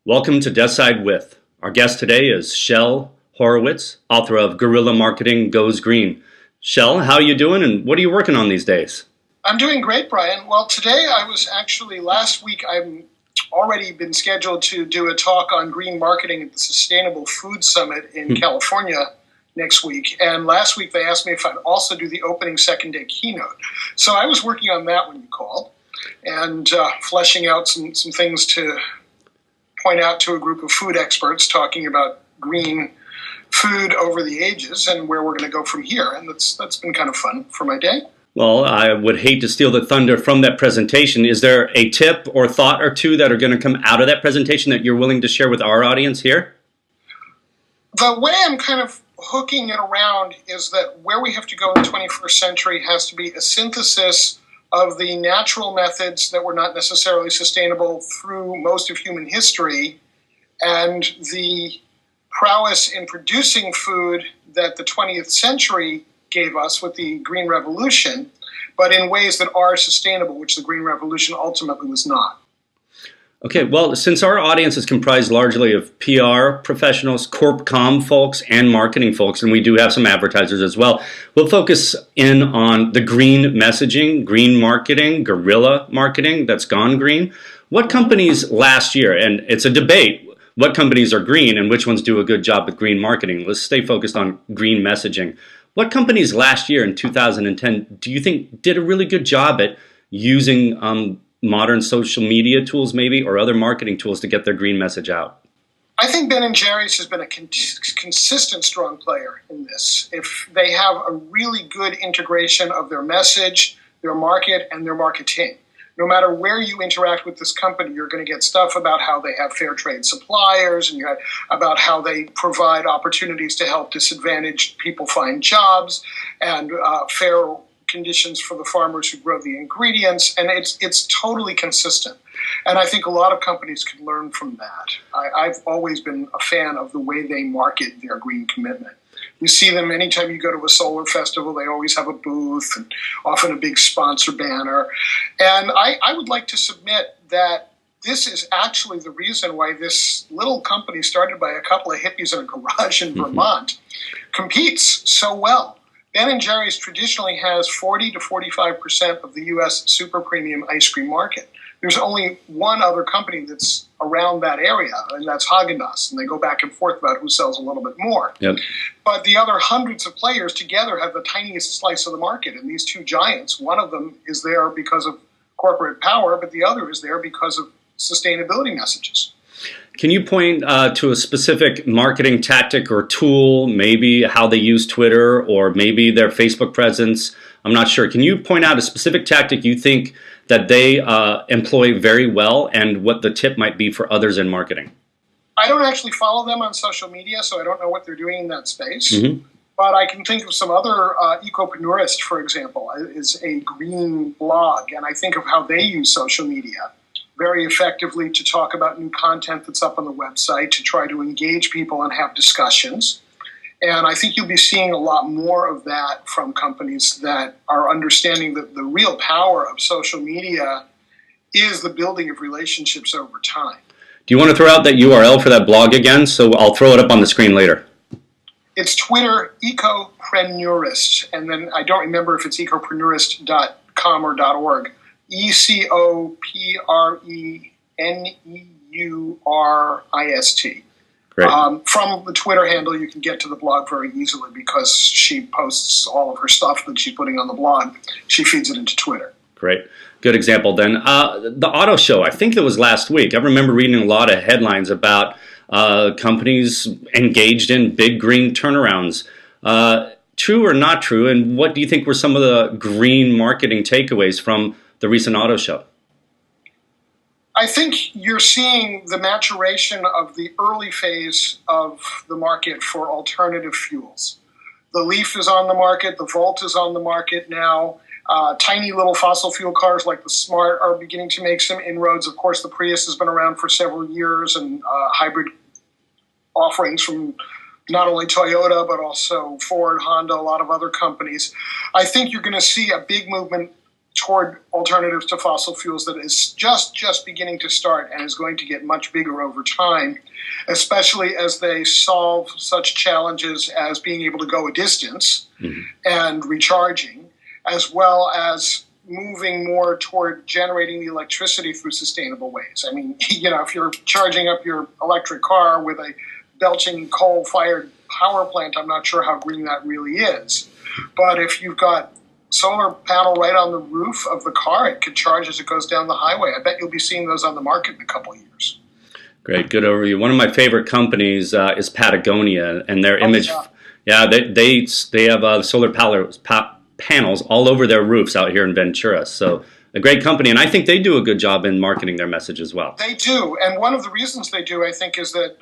Welcome to Deskside with. Our guest today is Shel Horowitz, author of Guerrilla Marketing Goes Green. Shel, how are you doing and what are you working on these days? I'm doing great, Brian. Well, today last week, I've already been scheduled to do a talk on green marketing at the Sustainable Food Summit in California next week. And last week they asked me if I'd also do the opening second day keynote. So I was working on that when you called and fleshing out some things to point out to a group of food experts talking about green food over the ages and where we're going to go from here. And that's been kind of fun for my day. Well, I would hate to steal the thunder from that presentation. Is there a tip or thought or two that are going to come out of that presentation that you're willing to share with our audience here? The way I'm kind of hooking it around is that where we have to go in the 21st century has to be a synthesis of the natural methods that were not necessarily sustainable through most of human history and the prowess in producing food that the 20th century gave us with the Green Revolution, but in ways that are sustainable, which the Green Revolution ultimately was not. Okay, well, since our audience is comprised largely of PR professionals, corp comm folks, and marketing folks, and we do have some advertisers as well, we'll focus in on the green messaging, green marketing, guerrilla marketing that's gone green. What companies last year, and it's a debate, what companies are green and which ones do a good job with green marketing? Let's stay focused on green messaging. What companies last year in 2010 do you think did a really good job at using modern social media tools maybe or other marketing tools to get their green message out? I think Ben & Jerry's has been a consistent strong player in this. If they have a really good integration of their message, their market, and their marketing. No matter where you interact with this company, you're going to get stuff about how they have fair trade suppliers and about how they provide opportunities to help disadvantaged people find jobs and fair conditions for the farmers who grow the ingredients. And it's totally consistent. And I think a lot of companies can learn from that. I've always been a fan of the way they market their green commitment. You see them anytime you go to a solar festival, they always have a booth and often a big sponsor banner. And I would like to submit that this is actually the reason why this little company started by a couple of hippies in a garage in Vermont competes so well. Ben & Jerry's traditionally has 40 to 45% of the U.S. super premium ice cream market. There's only one other company that's around that area, and that's Haagen-Dazs, and they go back and forth about who sells a little bit more. Yep. But the other hundreds of players together have the tiniest slice of the market, and these two giants, one of them is there because of corporate power, but the other is there because of sustainability messages. Can you point to a specific marketing tactic or tool, maybe how they use Twitter or maybe their Facebook presence? I'm not sure. Can you point out a specific tactic you think that they employ very well and what the tip might be for others in marketing? I don't actually follow them on social media, so I don't know what they're doing in that space. But I can think of some other Ecopreneurist, for example, is a green blog, and I think of how they use social media very effectively to talk about new content that's up on the website, to try to engage people and have discussions. And I think you'll be seeing a lot more of that from companies that are understanding that the real power of social media is the building of relationships over time. Do you want to throw out that URL for that blog again? So I'll throw it up on the screen later. It's Twitter, Ecopreneurist, and then I don't remember if it's ecopreneurist.com or .org. ECOPRENEURIST. From the Twitter handle, you can get to the blog very easily because she posts all of her stuff that she's putting on the blog. She feeds it into Twitter. Great. Good example then. The auto show, I think it was last week. I remember reading a lot of headlines about companies engaged in big green turnarounds. True or not true? And what do you think were some of the green marketing takeaways from the recent auto show? I think you're seeing the maturation of the early phase of the market for alternative fuels. The Leaf is on the market. The Volt is on the market now. Tiny little fossil fuel cars like the Smart are beginning to make some inroads. Of course, the Prius has been around for several years, and hybrid offerings from not only Toyota, but also Ford, Honda, a lot of other companies. I think you're going to see a big movement toward alternatives to fossil fuels that is just beginning to start and is going to get much bigger over time, especially as they solve such challenges as being able to go a distance and recharging, as well as moving more toward generating the electricity through sustainable ways. I mean, if you're charging up your electric car with a belching coal-fired power plant, I'm not sure how green that really is. But if you've got solar panel right on the roof of the car, it could charge as it goes down the highway. I bet you'll be seeing those on the market in a couple of years. Great, good overview. One of my favorite companies is Patagonia, and their image. Yeah, they have solar panels all over their roofs out here in Ventura. So a great company, and I think they do a good job in marketing their message as well. They do, and one of the reasons they do, I think, is that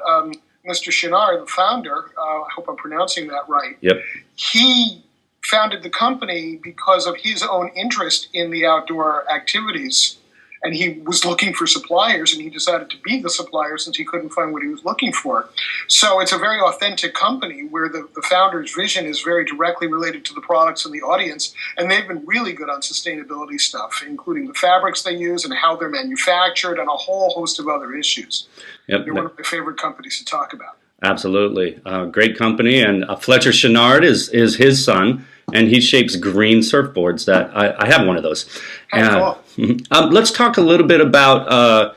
Mr. Shinar, the founder, I hope I'm pronouncing that right. Yep. He founded the company because of his own interest in the outdoor activities, and he was looking for suppliers, and he decided to be the supplier since he couldn't find what he was looking for. So it's a very authentic company where the founder's vision is very directly related to the products and the audience, and they've been really good on sustainability stuff, including the fabrics they use and how they're manufactured and a whole host of other issues. Yep. They're one of my favorite companies to talk about. Absolutely. Great company, and Fletcher Chenard is his son, and he shapes green surfboards. That I have one of those. Cool. Let's talk a little bit about,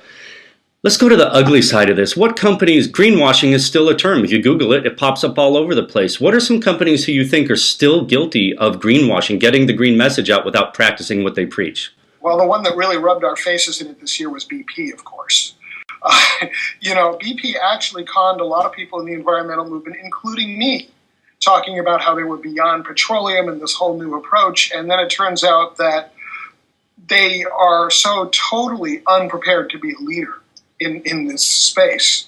let's go to the ugly side of this. What companies, greenwashing is still a term. If you Google it, it pops up all over the place. What are some companies who you think are still guilty of greenwashing, getting the green message out without practicing what they preach? Well, the one that really rubbed our faces in it this year was BP, of course. BP actually conned a lot of people in the environmental movement, including me, talking about how they were beyond petroleum and this whole new approach. And then it turns out that they are so totally unprepared to be a leader in this space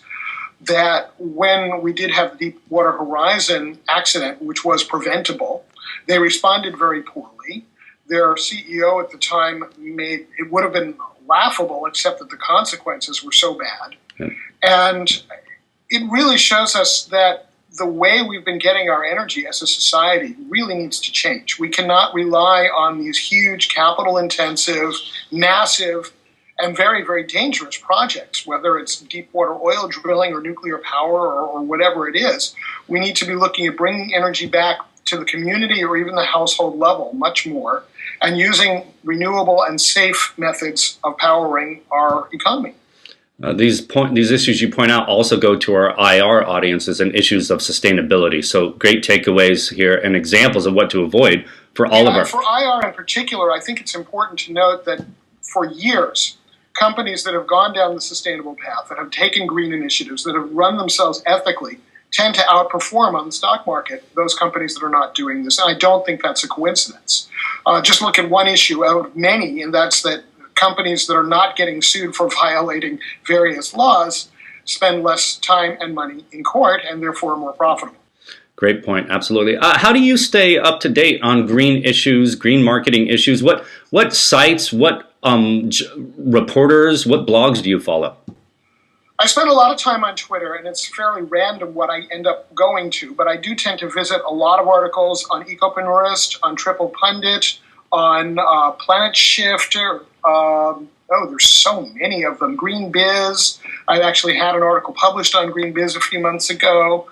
that when we did have the Deepwater Horizon accident, which was preventable, they responded very poorly. Their CEO at the time it would have been laughable, except that the consequences were so bad. Yeah. And it really shows us that the way we've been getting our energy as a society really needs to change. We cannot rely on these huge, capital-intensive, massive, and very, very dangerous projects, whether it's deep water oil drilling or nuclear power or whatever it is. We need to be looking at bringing energy back to the community or even the household level much more, and using renewable and safe methods of powering our economy. These issues you point out also go to our IR audiences and issues of sustainability. So great takeaways here and examples of what to avoid for all of our... For IR in particular, I think it's important to note that for years, companies that have gone down the sustainable path, that have taken green initiatives, that have run themselves ethically, tend to outperform on the stock market those companies that are not doing this. And I don't think that's a coincidence. Just look at one issue out of many, and that's that companies that are not getting sued for violating various laws spend less time and money in court and therefore are more profitable. Great point. Absolutely. How do you stay up to date on green issues, green marketing issues? What sites, what reporters, what blogs do you follow? I spend a lot of time on Twitter, and it's fairly random what I end up going to, but I do tend to visit a lot of articles on Ecopreneurist, on Triple Pundit, on Planet Shifter. There's so many of them. Green Biz. I actually had an article published on Green Biz a few months ago.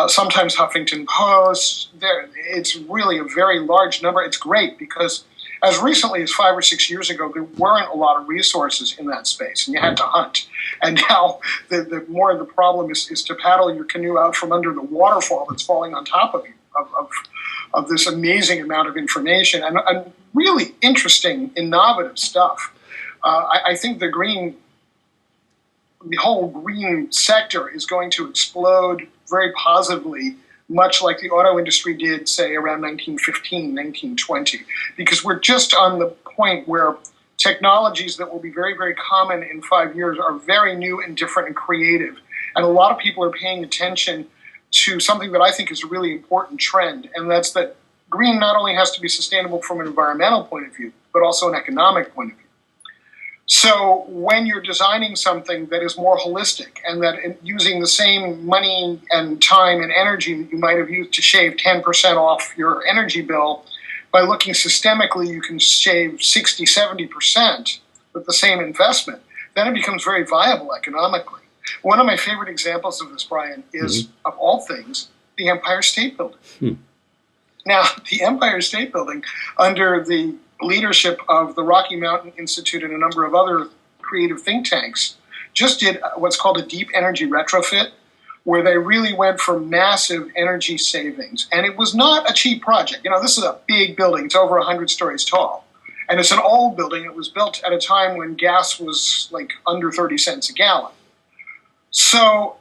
Sometimes Huffington Post. It's really a very large number. It's great because as recently as 5 or 6 years ago, there weren't a lot of resources in that space, and you had to hunt. And now the more of the problem is to paddle your canoe out from under the waterfall that's falling on top of you, of this amazing amount of information and really interesting, innovative stuff. I think the whole green sector is going to explode very positively, much like the auto industry did, say, around 1915, 1920, because we're just on the point where technologies that will be very, very common in 5 years are very new and different and creative. And a lot of people are paying attention to something that I think is a really important trend, and that's that green not only has to be sustainable from an environmental point of view, but also an economic point of view. So when you're designing something that is more holistic and that using the same money and time and energy that you might have used to shave 10% off your energy bill by looking systemically, you can save 60, 70% with the same investment. Then it becomes very viable economically. One of my favorite examples of this, Brian, is, of all things, the Empire State Building. Now, the Empire State Building, under the leadership of the Rocky Mountain Institute and a number of other creative think tanks, just did what's called a deep energy retrofit, where they really went for massive energy savings. And it was not a cheap project. You know, this is a big building. It's over 100 stories tall. And it's an old building. It was built at a time when gas was like under 30 cents a gallon. So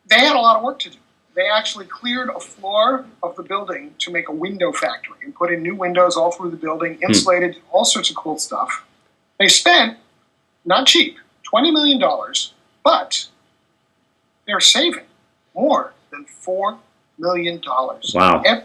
they had a lot of work to do. They actually cleared a floor of the building to make a window factory and put in new windows all through the building, insulated, all sorts of cool stuff. They spent, not cheap, $20 million, but they're saving more than $4 million every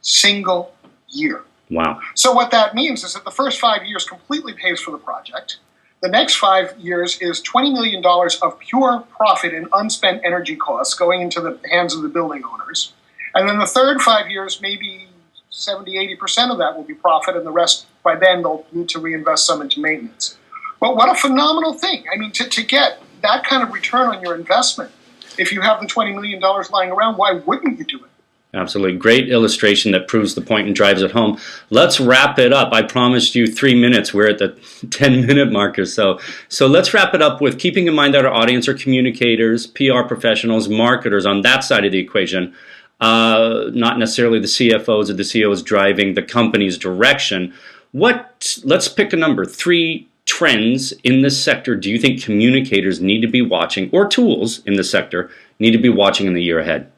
single year. Wow. So what that means is that the first 5 years completely pays for the project. The next 5 years is $20 million of pure profit in unspent energy costs going into the hands of the building owners. And then the third 5 years, maybe 70, 80% of that will be profit, and the rest, by then, they'll need to reinvest some into maintenance. But what a phenomenal thing. I mean, to get that kind of return on your investment, if you have the $20 million lying around, why wouldn't you do it? Absolutely. Great illustration that proves the point and drives it home. Let's wrap it up. I promised you 3 minutes. We're at the 10-minute mark or so. So let's wrap it up with keeping in mind that our audience are communicators, PR professionals, marketers on that side of the equation, not necessarily the CFOs or the CEOs driving the company's direction. Let's pick a number. 3 trends in this sector do you think communicators need to be watching, or tools in the sector need to be watching in the year ahead?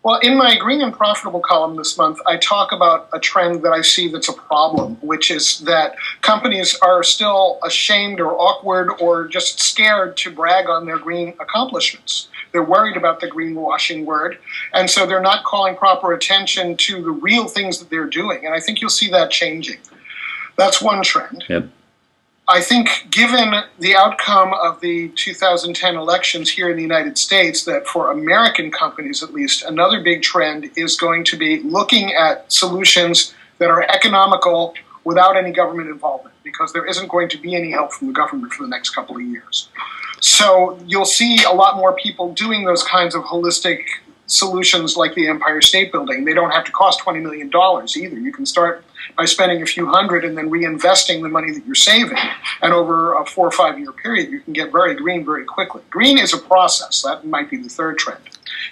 Well, in my Green and Profitable column this month, I talk about a trend that I see that's a problem, which is that companies are still ashamed or awkward or just scared to brag on their green accomplishments. They're worried about the greenwashing word, and so they're not calling proper attention to the real things that they're doing. And I think you'll see that changing. That's one trend. Yep. I think given the outcome of the 2010 elections here in the United States, that for American companies at least, another big trend is going to be looking at solutions that are economical without any government involvement, because there isn't going to be any help from the government for the next couple of years. So you'll see a lot more people doing those kinds of holistic solutions like the Empire State Building. They don't have to cost $20 million either. You can start by spending a few hundred and then reinvesting the money that you're saving. And over a 4 or 5 year period, you can get very green very quickly. Green is a process. That might be the third trend.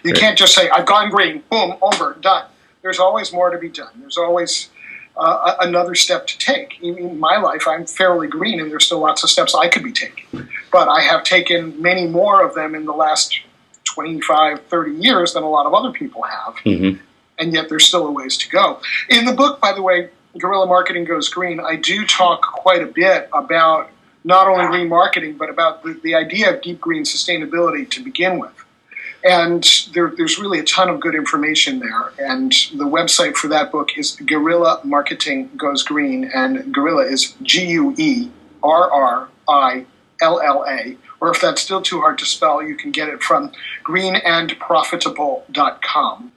You can't just say, I've gone green, boom, over, done. There's always more to be done. There's always another step to take. In my life, I'm fairly green, and there's still lots of steps I could be taking. But I have taken many more of them in the last 25, 30 years than a lot of other people have. And yet there's still a ways to go. In the book, by the way, Guerrilla Marketing Goes Green, I do talk quite a bit about not only green marketing, but about the idea of deep green sustainability to begin with. And there's really a ton of good information there. And the website for that book is Guerrilla Marketing Goes Green. And Guerrilla is Guerrilla. Or if that's still too hard to spell, you can get it from greenandprofitable.com.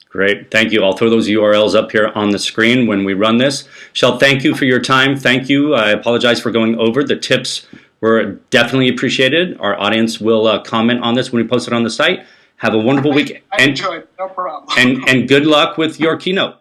Great. Thank you. I'll throw those URLs up here on the screen when we run this. Shel, thank you for your time. Thank you. I apologize for going over. The tips were definitely appreciated. Our audience will comment on this when we post it on the site. Have a wonderful week. I enjoyed it. No problem. And good luck with your keynote.